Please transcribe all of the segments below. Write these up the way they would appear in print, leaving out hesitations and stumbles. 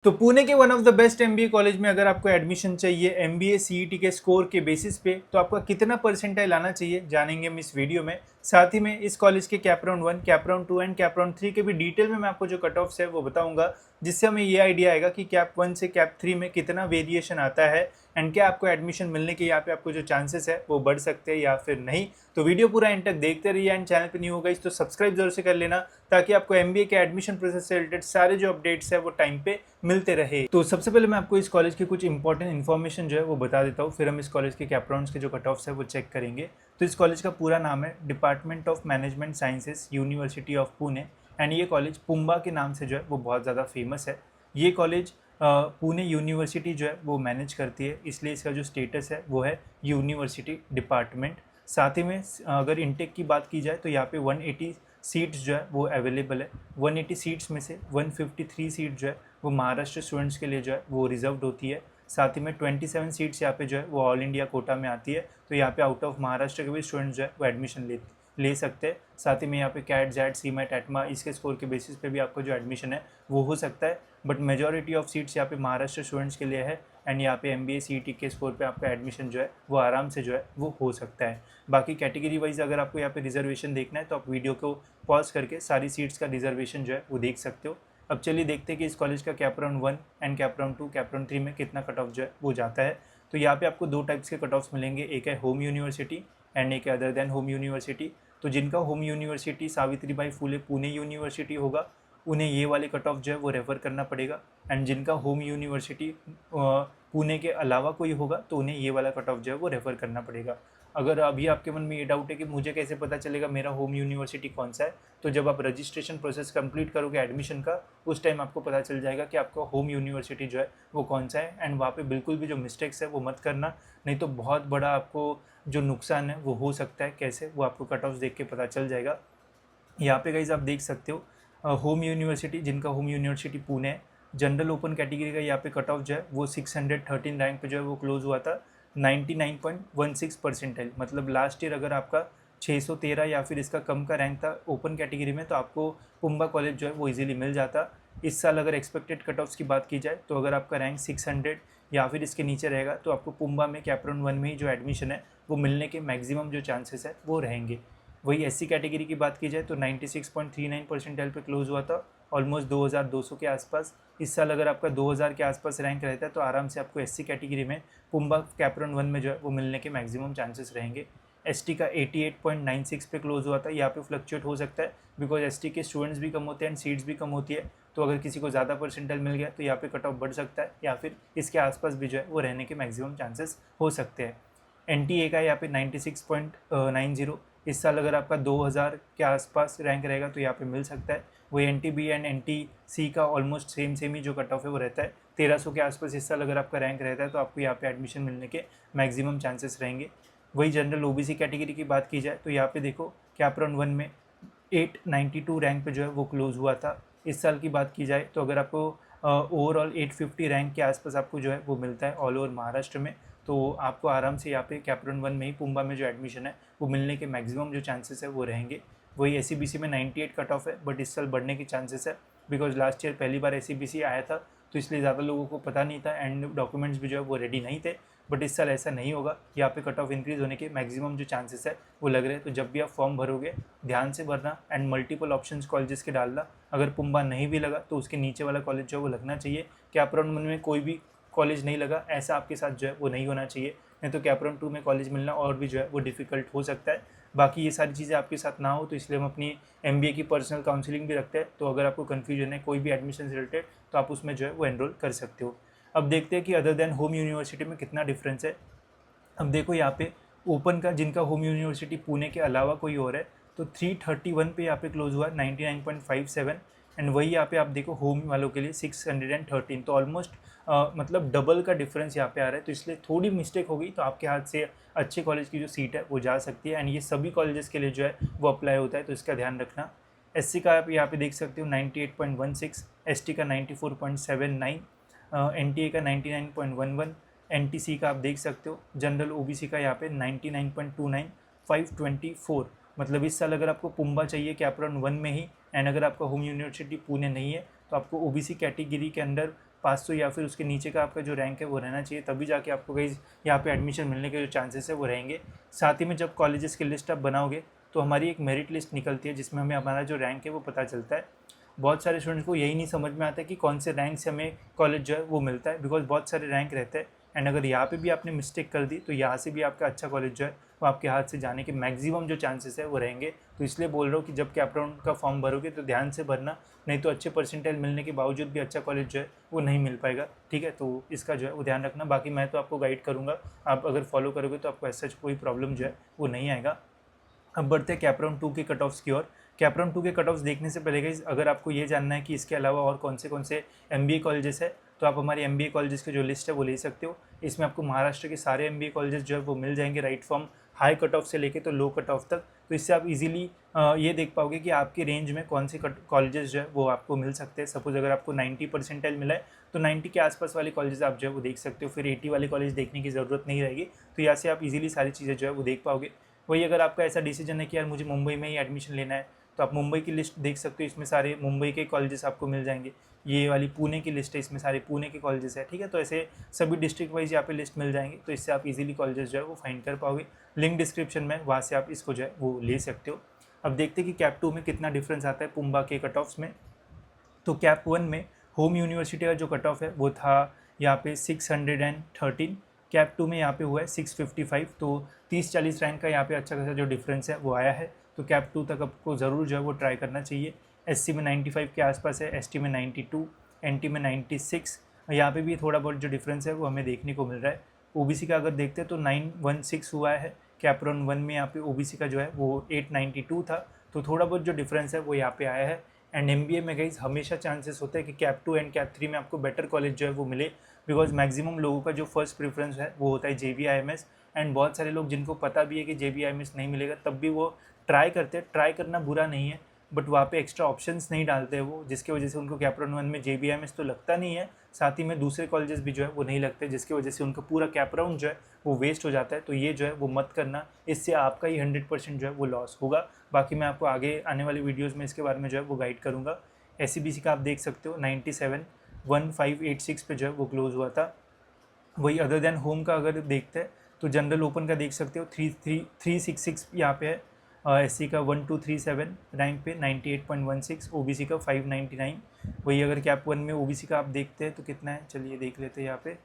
तो पुणे के one of the best MBA college में अगर आपको एडमिशन चाहिए एमबीए सीईटी के स्कोर के बेसिस पे, तो आपका कितना परसेंटाइल आना चाहिए जानेंगे हम इस वीडियो में। साथ ही में इस कॉलेज के cap round 1, cap round 2 and cap round 3 के भी डिटेल में मैं आपको जो कट ऑफ्स है वो बताऊंगा, जिससे हमें ये आइडिया आएगा कि कैप 1 से कैप 3 में कितना वेरिएशन आता है एंड क्या आपको एडमिशन मिलने के यहाँ पे आपको जो चांसेस है वो बढ़ सकते हैं या फिर नहीं। तो वीडियो पूरा एंड तक देखते रहिए एंड चैनल पे न्यू होगा तो सब्सक्राइब जरूर से कर लेना, ताकि आपको एमबीए के एडमिशन प्रोसेस से रिलेटेड सारे जो अपडेट्स है वो टाइम पे मिलते रहे। तो सबसे पहले मैं आपको इस कॉलेज की कुछ इंपॉर्टेंट इन्फॉर्मेशन जो है वो बता देता हूँ, फिर हम इस कॉलेज के कैप राउंड्स के जो कट ऑफ्स है वो चेक करेंगे। तो इस कॉलेज का पूरा नाम है department of management sciences university of Pune and ये कॉलेज पुम्बा के नाम से जो है वो बहुत ज़्यादा फेमस है। ये कॉलेज पुणे यूनिवर्सिटी जो है वो मैनेज करती है, इसलिए इसका जो स्टेटस है वो है यूनिवर्सिटी डिपार्टमेंट। साथ ही में अगर इनटेक की बात की जाए तो यहाँ पे 180 सीट्स जो है वो अवेलेबल है। 180 सीट्स में से 153 सीट जो है वो महाराष्ट्र स्टूडेंट्स के लिए जो है वो रिजर्व्ड होती है। साथ ही में 27 सीट्स यहाँ पे जो है वो ऑल इंडिया कोटा में आती है, तो यहाँ पे आउट ऑफ महाराष्ट्र के भी स्टूडेंट्स जो है वो एडमिशन ले सकते हैं। साथ ही में यहाँ पे कैट जैट सीमेट एटमा इसके स्कोर के बेसिस पे भी आपका जो एडमिशन है वो हो सकता है, बट मेजॉरिटी ऑफ सीट्स यहाँ पे महाराष्ट्र स्टूडेंट्स के लिए है एंड यहाँ पे एमबीए सीईटी के स्कोर पे आपका एडमिशन जो है वो आराम से जो है वो हो सकता है। बाकी कैटेगरी वाइज अगर आपको यहाँ पे रिजर्वेशन देखना है तो आप वीडियो को पॉज करके सारी सीट्स का रिजर्वेशन जो है वो देख सकते हो। अब चलिए देखते हैं कि इस कॉलेज का cap round 1 and cap round 2, cap round 3 में कितना कट ऑफ जो है वो जाता है। तो यहाँ पे आपको दो टाइप्स के कट ऑफ्स मिलेंगे, एक है होम यूनिवर्सिटी एंड एक है अदर देन होम यूनिवर्सिटी। तो जिनका home university Savitribai Phule Pune university होगा उन्हें ये वाले कट ऑफ जो है वो रेफ़र करना पड़ेगा, एंड जिनका होम यूनिवर्सिटी पुणे के अलावा कोई होगा तो उन्हें ये वाला कट ऑफ जो है वो रेफ़र करना पड़ेगा। अगर अभी आपके मन में ये डाउट है कि मुझे कैसे पता चलेगा मेरा होम यूनिवर्सिटी कौन सा है, तो जब आप रजिस्ट्रेशन प्रोसेस कंप्लीट करोगे एडमिशन का, उस टाइम आपको पता चल जाएगा कि आपका होम यूनिवर्सिटी जो है वो कौन सा है। एंड वहाँ पे बिल्कुल भी जो मिस्टेक्स है वो मत करना, नहीं तो बहुत बड़ा आपको जो नुकसान है वो हो सकता है। कैसे, वो आपको कट ऑफ्स देख के पता चल जाएगा। यहाँ पे गाइज आप देख सकते हो होम यूनिवर्सिटी, जिनका होम यूनिवर्सिटी पुणे है, जनरल ओपन कैटेगरी का यहाँ पे कट ऑफ जो है वो 613 रैंक पे जो है वो क्लोज हुआ था 99.16 परसेंटाइल। मतलब लास्ट ईयर अगर आपका 613 या फिर इसका कम का रैंक था ओपन कैटेगरी में तो आपको पुम्बा कॉलेज जो है वो इजीली मिल जाता। इस साल अगर एक्सपेक्टेड कट ऑफ्स की बात की जाए तो अगर आपका रैंक 600 या फिर इसके नीचे रहेगा तो आपको पुम्बा में कैप राउंड 1 में ही जो एडमिशन है वो मिलने के मैक्सिमम जो चांसेस है वो रहेंगे। वही एससी कैटेगरी की बात की जाए तो 96.39 परसेंटाइल पे क्लोज हुआ था, ऑलमोस्ट 2200 के आसपास। इस साल अगर आपका 2000 के आसपास रैंक रहता है तो आराम से आपको एससी कैटेगरी में पुम्बा कैप राउंड 1 में जो है वो मिलने के मैक्सिमम चांसेस रहेंगे। एसटी का 88.96 पे क्लोज हुआ था, यहाँ पे फ्लक्चुएट हो सकता है बिकॉज एसटी के स्टूडेंट्स भी कम होते हैं एंड सीट्स भी कम होती है, तो अगर किसी को ज़्यादा परसेंटाइल मिल गया तो यहाँ पे कट ऑफ बढ़ सकता है या फिर इसके आसपास भी जो है वो रहने के मैक्सिमम चांसेस हो सकते हैं। एनटीए का यहाँ पे 96.90, इस साल अगर आपका 2000 के आसपास रैंक रहेगा तो यहाँ पे मिल सकता है। वही एनटीबी एंड एनटीसी का ऑलमोस्ट सेम ही जो कट ऑफ है वो रहता है 1300 के आसपास। इस साल अगर आपका रैंक रहता है तो आपको यहाँ पे एडमिशन मिलने के मैक्सिमम चांसेस रहेंगे। वही जनरल ओबीसी कैटेगरी की बात की जाए तो यहाँ पे देखो कैप राउंड 1 में 892 रैंक पे जो है वो क्लोज हुआ था। इस साल की बात की जाए तो अगर आपको ओवरऑल 850 रैंक के आसपास आपको जो है वो मिलता है ऑल ओवर महाराष्ट्र में, तो आपको आराम से यहाँ पे कैप राउंड 1 में ही पुम्बा में जो एडमिशन है वो मिलने के मैक्सिमम जो चांसेस है वो रहेंगे। वही एससीबीसी में 98 कट ऑफ है, बट इस साल बढ़ने के चांसेस है बिकॉज लास्ट ईयर पहली बार एससीबीसी आया था तो इसलिए ज़्यादा लोगों को पता नहीं था एंड डॉक्यूमेंट्स भी जो है वो रेडी नहीं थे। बट इस साल ऐसा नहीं होगा, यहाँ पे कट ऑफ इंक्रीज़ होने के मैक्सिमम जो चांसेस है वो लग रहे हैं। तो जब भी आप फॉर्म भरोगे ध्यान से भरना एंड मल्टीपल ऑप्शंस कॉलेजेस के डालना। अगर पुम्बा नहीं भी लगा तो उसके नीचे वाला कॉलेज जो है वो लगना चाहिए। कैप राउंड 1 में कोई भी कॉलेज नहीं लगा ऐसा आपके साथ जो है वो नहीं होना चाहिए, नहीं तो कैप राउंड 2 में कॉलेज मिलना और भी जो है वो डिफ़िकल्ट हो सकता है। बाकी ये सारी चीज़ें आपके साथ ना हो तो इसलिए हम अपनी एमबीए की पर्सनल काउंसलिंग भी रखते हैं, तो अगर आपको कन्फ्यूजन है कोई भी एडमिशन से रिलेटेड तो आप उसमें जो है वो एनरोल कर सकते हो। अब देखते हैं कि अदर देन होम यूनिवर्सिटी में कितना डिफरेंस है। अब देखो यहाँ पे ओपन का जिनका होम यूनिवर्सिटी पुणे के अलावा कोई और है तो 331 पे यहाँ पे क्लोज हुआ 99.57, एंड वही यहाँ पे आप देखो होम वालों के लिए 613, तो ऑलमोस्ट मतलब डबल का डिफरेंस यहाँ पे आ रहा है। तो इसलिए थोड़ी मिस्टेक हो गई तो आपके हाथ से अच्छे कॉलेज की जो सीट है वो जा सकती है एंड ये सभी कॉलेजेस के लिए जो है वो अप्लाई होता है, तो इसका ध्यान रखना। एससी का आप यहाँ पे देख सकते हो 98.16, एसटी का 94.79, एनटीए का 99.11, एनटीसी का आप देख सकते हो, जनरल ओबीसी का यहाँ पे 99.29, 524। मतलब इस साल अगर आपको पुम्बा चाहिए कैप राउंड 1 में ही एंड अगर आपका होम यूनिवर्सिटी पुणे नहीं है तो आपको ओबीसी कैटेगरी के अंडर 500 या फिर उसके नीचे का आपका जो रैंक है वो रहना चाहिए, तभी जाके आपको गाइस यहाँ पे एडमिशन मिलने के जो चांसेस है वो रहेंगे। साथ ही में जब कॉलेजेस की लिस्ट आप बनाओगे तो हमारी एक मेरिट लिस्ट निकलती है जिसमें हमें हमारा जो रैंक है वो पता चलता है। बहुत सारे स्टूडेंट्स को यही नहीं समझ में आता कि कौन से रैंक से हमें कॉलेज जो है वो मिलता है, बिकॉज बहुत सारे रैंक रहते हैं। एंड अगर यहाँ पे भी आपने मिस्टेक कर दी तो यहाँ से भी आपका अच्छा कॉलेज जो है वो आपके हाथ से जाने के मैक्सिमम जो चांसेस है वो रहेंगे। तो इसलिए बोल रहा हूँ कि जब कैप राउंड का फॉर्म भरोगे तो ध्यान से भरना, नहीं तो अच्छे परसेंटाइल मिलने के बावजूद भी अच्छा कॉलेज जो है वो नहीं मिल पाएगा। ठीक है, तो इसका जो है वो ध्यान रखना। बाकी मैं तो आपको गाइड करूँगा, आप अगर फॉलो करोगे तो आपको ऐसा कोई प्रॉब्लम जो है वो नहीं आएगा। अब बढ़ते हैं कैप राउंड 2 के कट ऑफ्स की ओर। कैप राउंड 2 के कट ऑफ्स देखने से पहले गाइस अगर आपको ये जानना है कि इसके अलावा और कौन से MBA कॉलेजेस है तो आप हमारे MBA कॉलेजेस की जो लिस्ट है वो ले सकते हो। इसमें आपको महाराष्ट्र के सारे MBA कॉलेजेस जो है वो मिल जाएंगे, right from high cut off से लेके तो लो कट ऑफ तक। तो इससे आप इजीली ये देख पाओगे कि आपके रेंज में कौन से कॉलेजेस जो है वो आपको मिल सकते हैं। सपोज अगर आपको 90 परसेंटाइल मिला है तो 90 के आसपास वाले कॉलेजेस आप जो है वो देख सकते हो, फिर 80 वाले कॉलेज देखने की ज़रूरत नहीं रहेगी। तो यहाँ से आप इजीली सारी चीज़ें जो है वो देख पाओगे। वही अगर आपका ऐसा डिसीजन है कि यार मुझे मुंबई में ही एडमिशन लेना है तो आप मुंबई की लिस्ट देख सकते हो, इसमें सारे मुंबई के कॉलेजेस आपको मिल जाएंगे। ये वाली पुणे की लिस्ट है, इसमें सारे पुणे के कॉलेजेस है। ठीक है, तो ऐसे सभी डिस्ट्रिक्ट वाइज यहाँ पे लिस्ट मिल जाएंगे, तो इससे आप इजीली कॉलेजेस जो है वो फाइंड कर पाओगे। लिंक डिस्क्रिप्शन में, वहाँ से आप इसको जो है वो ले सकते हो। अब देखते हैं कि कैप 2 में कितना डिफरेंस आता है पुम्बा के कट ऑफ्स में। तो कैप 1 में होम यूनिवर्सिटी का जो कट ऑफ है वो था यहाँ पे 613, कैप 2 में यहाँ पे हुआ है 655। तो 30-40 रैंक का यहाँ पे अच्छा खासा जो डिफरेंस है वो आया है। तो कैप 2 तक आपको ज़रूर जो है वो ट्राई करना चाहिए। SC में 95 के आसपास है, ST में 92, NT में 96। यहाँ पे भी थोड़ा बहुत जो डिफरेंस है वो हमें देखने को मिल रहा है। OBC का अगर देखते हैं तो 916 हुआ है। कैप राउंड 1 में यहाँ पे OBC का जो है वो 892 था, तो थोड़ा बहुत जो डिफरेंस है वो यहाँ पे आया है। एंड MBA में गाइस हमेशा चांसेस होते हैं कि कैप 2 एंड कैप 3 में आपको बेटर कॉलेज जो है वो मिले, बिकॉज मैक्सिमम लोगों का जो फर्स्ट प्रेफरेंस है वो होता है JBIMS। एंड बहुत सारे लोग जिनको पता भी है कि JBIMS नहीं मिलेगा तब भी वो ट्राई करते हैं। ट्राई करना बुरा नहीं है, बट वहाँ पे एक्स्ट्रा ऑप्शंस नहीं डालते हैं वो, जिसकी वजह से उनको कैप राउंड 1 में JBIMS तो लगता नहीं है, साथ ही में दूसरे कॉलेजेस भी जो है वो नहीं लगते, जिसकी वजह से उनका पूरा कैप राउंड जो है वो वेस्ट हो जाता है। तो ये जो है वो मत करना, इससे आपका ही 100% जो है वो लॉस होगा। बाकी मैं आपको आगे आने वाली वीडियोज़ में इसके बारे में जो है वो गाइड करूँगा। SCBC का आप देख सकते हो 971586 पे जो है वो क्लोज हुआ था। वही अदर देन होम का अगर देखते हैं तो जनरल ओपन का देख सकते हो 366 यहाँ पे है। SC का 1237 रैंक पे 98.16, OBC का 599। वही अगर कैप 1 में OBC का आप देखते हैं तो कितना है, चलिए देख लेते हैं यहाँ पे।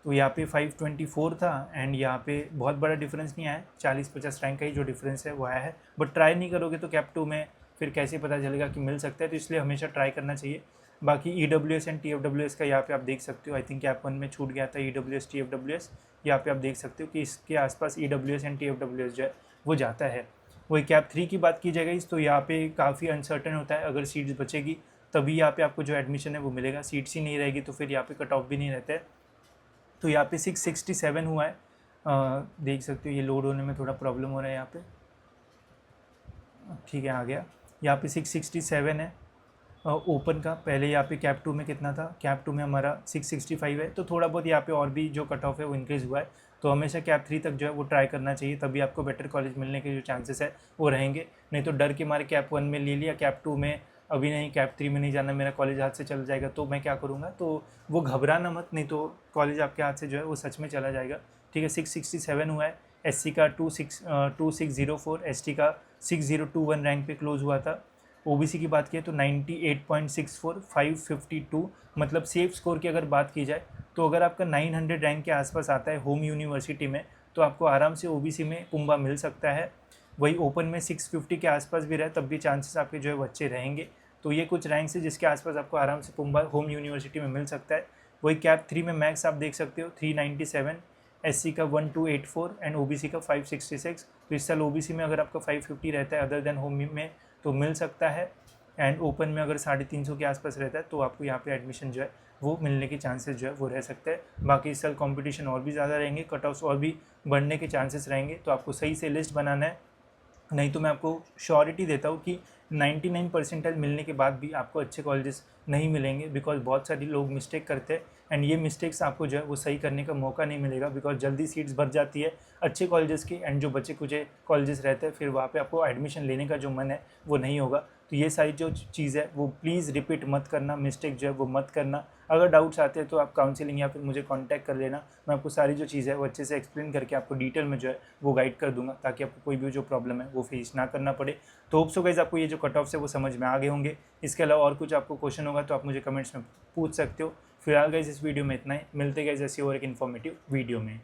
तो यहाँ पे 524 था एंड यहाँ पे बहुत बड़ा डिफरेंस नहीं आया, 40-50 रैंक का ही जो डिफरेंस है वो आया है। बट ट्राई नहीं करोगे तो कैप 2 में फिर कैसे पता चलेगा कि मिल सकता है, तो इसलिए हमेशा ट्राई करना चाहिए। बाकी EWS एंड TFWS का यहाँ पे आप देख सकते हो, आई थिंक कैप 1 में छूट गया था EWS TFWS। यहाँ पे आप देख सकते हो कि इसके आसपास EWS एंड TFWS जो है वो जाता है। वही कैप 3 की बात की जाएगी तो यहाँ पे काफ़ी अनसर्टन होता है, अगर सीट्स बचेगी तभी यहाँ पे आपको जो एडमिशन है वो मिलेगा, सीट्स ही नहीं रहेगी तो फिर यहाँ पे कट ऑफ भी नहीं रहता है। तो यहाँ पे 667 हुआ है, देख सकते हो। ये लोड होने में थोड़ा प्रॉब्लम हो रहा है यहाँ पे, ठीक है आ गया। यहाँ पे 667 है ओपन का। पहले यहाँ पे कैप 2 में कितना था, कैप 2 में हमारा 665 है, तो थोड़ा बहुत यहाँ पे और भी जो कट ऑफ है वो इंक्रीज़ हुआ है। तो हमेशा कैप 3 तक जो है वो ट्राई करना चाहिए, तभी आपको बेटर कॉलेज मिलने के जो चांसेस है वो रहेंगे। नहीं तो डर के मारे कैप 1 में ले लिया, कैप 2 में अभी नहीं, कैप 3 में नहीं जाना, मेरा कॉलेज हाथ से चला जाएगा तो मैं क्या करूँगा, तो वो घबराना मत, नहीं तो कॉलेज आपके हाथ से जो है वो सच में चला जाएगा। ठीक है, 667 हुआ है। SC का 2604, ST का 6021 रैंक पे क्लोज हुआ था। OBC की बात की तो 98.64, 552, मतलब सेफ स्कोर की अगर बात की जाए तो अगर आपका 900 रैंक के आसपास आता है होम यूनिवर्सिटी में तो आपको आराम से OBC में पुम्बा मिल सकता है। वही ओपन में 650 के आसपास भी रहे तब भी चांसेस आपके जो है बच्चे रहेंगे। तो ये कुछ रैंक्स है जिसके आसपास आपको आराम से पुम्बा होम यूनिवर्सिटी में मिल सकता है। वही कैप 3 में मैक्स आप देख सकते हो 397, SC का 1284 एंड OBC का 566। तो इस साल OBC में अगर आपका 550 रहता है अदर देन होम में तो मिल सकता है, एंड ओपन में अगर 350 के आसपास रहता है तो आपको यहाँ पे एडमिशन जो है वो मिलने के चांसेस जो है वो रह सकते हैं। बाकी इस साल कंपटीशन और भी ज़्यादा रहेंगे, कट ऑफ्स और भी बढ़ने के चांसेस रहेंगे, तो आपको सही से लिस्ट बनाना है। नहीं तो मैं आपको श्योरिटी देता हूँ कि 99 परसेंटाइल मिलने के बाद भी आपको अच्छे कॉलेजेस नहीं मिलेंगे, बिकॉज बहुत सारे लोग मिस्टेक करते हैं एंड ये मिस्टेक्स आपको जो है वो सही करने का मौका नहीं मिलेगा, बिकॉज जल्दी सीट्स भर जाती है अच्छे कॉलेजेस की, एंड जो बचे कुछ कॉलेजेस रहते हैं फिर वहाँ पे आपको एडमिशन लेने का जो मन है वो नहीं होगा। तो ये सारी जो चीज़ है वो प्लीज़ रिपीट मत करना, मिस्टेक जो है वो मत करना। अगर डाउट्स आते हैं तो आप काउंसलिंग या फिर मुझे कांटेक्ट कर लेना, मैं आपको सारी जो चीज़ है वो अच्छे से एक्सप्लेन करके आपको डिटेल में जो है वो गाइड कर दूंगा, ताकि आपको कोई भी जो प्रॉब्लम है वो फेस ना करना पड़े। तो होप सो गाइस आपको ये जो कट ऑफ है वो समझ में आ गए होंगे। इसके अलावा और कुछ आपको क्वेश्चन होगा तो आप मुझे कमेंट्स में पूछ सकते हो। फिलहाल गाइस इस वीडियो में इतना ही, मिलते गाइस ऐसी और एक इन्फॉर्मेटिव वीडियो में।